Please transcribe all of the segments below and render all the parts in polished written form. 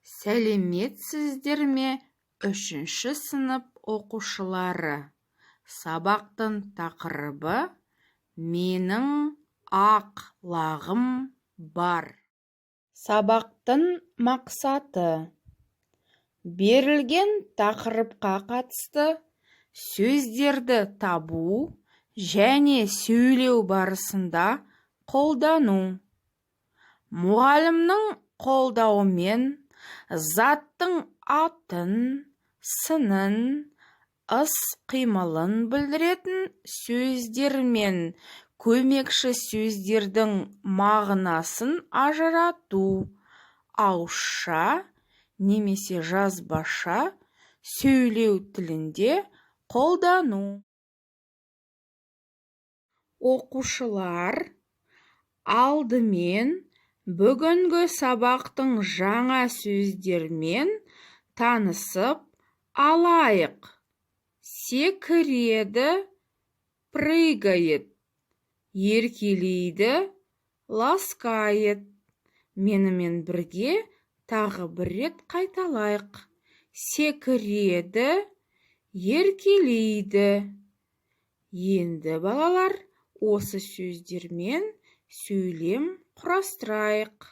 Сәлеметсіздер ме, 3-ші сынып оқушылары? Сабақтың тақырыбы «Менің ақ лағым бар». Сабақтың мақсаты: берілген тақырыпқа қатысты сөздерді табу және сөйлеу барысында қолдану. Мұғалімнің қолдауымен заттың атын, сынын, іс-қимылын білдіретін сөздер мен көмекші сөздердің мағынасын ажырату, ауызша немесе жазбаша сөйлеу тілінде қолдану. Оқушылар алдымен бүгінгі сабақтың жаңа сөздермен танысып алайық. Секіреді, прыгает, еркелейді, ласкает. Менімен бірге тағы бір рет қайталайық. Секіреді, еркелейді. Енді балалар, осы сөздермен сөйлем құрастырайық.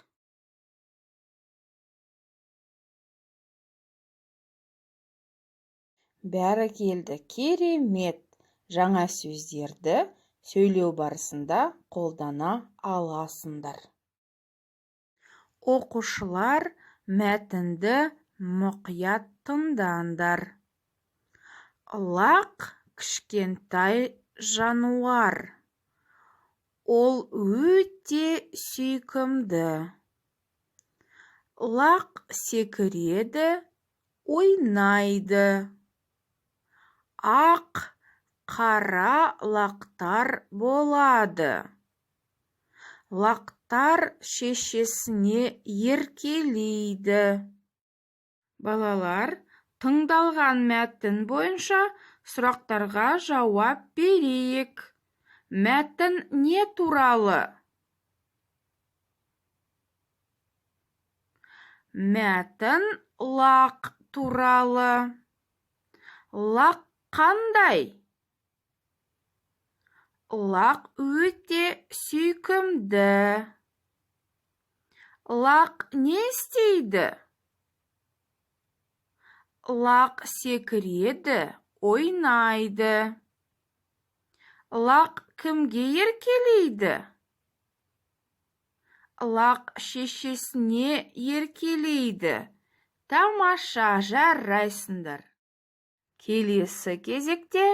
Бәрекелді, керемет! Жаңа сөздерді сөйлеу барысында қолдана аласыңдар. Оқушылар, мәтінді мұқият тыңдаңдар. Лақ кішкентай жануар. Ол өте сүйкімді. Лақ секіреді, ойнайды. Ақ, қара лақтар болады. Лақтар шешесіне еркелейді. Балалар, тыңдалған мәтін бойынша сұрақтарға жауап берейік. Мәтін не туралы? Мәтін лақ туралы. Лақ қандай? Лақ өте сүйкімді. Лақ не істейді? Лақ секіреді, ойнайды. Лақ кімге еркелейді? Лақ шешесіне еркелейді. Тамаша, жарайсыңдар. Келесі кезекте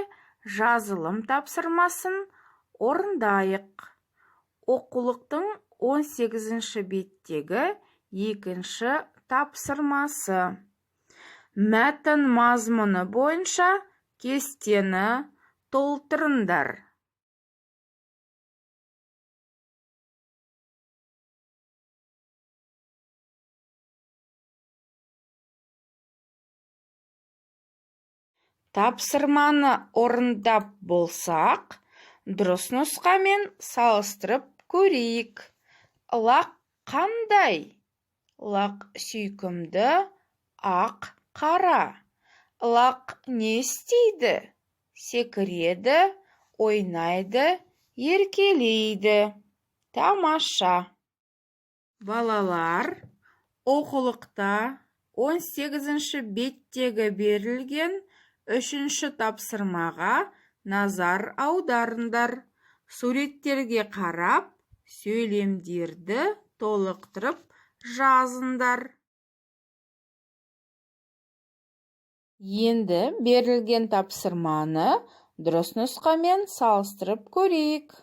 жазылым тапсырмасын орындайық. Оқулықтың 18-ші беттегі 2-ші тапсырмасы. Мәтін мазмұны бойынша кестені толтырыңдар. Тапсырманы орындап болсақ, дұрыс нұсқамен салыстырып көрейік. Лақ қандай? Лақ сүйкімді, ақ, қара. Лақ не істейді? Секіреді, ойнайды, еркелейді. Тамаша! Балалар, оқулықта 18-ші беттегі берілген 3-ші тапсырмаға назар аударыңдар. Суреттерге қарап, сөйлемдерді толықтырып жазыңдар. Енді берілген тапсырманы дұрыс нұсқамен салыстырып көрейік.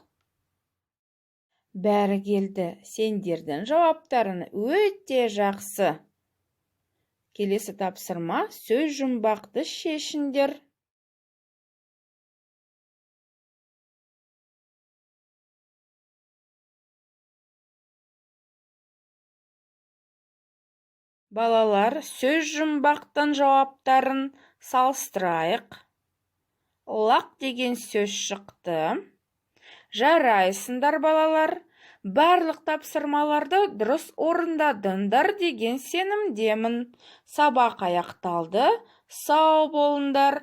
Бәрекелді, сендердің жауаптарын өте жақсы. Келесі тапсырма сөз жұмбақты шешіңдер. Балалар, сөз жұмбақтың жауаптарын салыстырайық. Лақ деген сөз шықты. Жарайсыңдар балалар. барлық тапсырмаларды дұрыс орындадыңдар деген сенімдемін. Сабақ аяқталды. Сау болыңдар.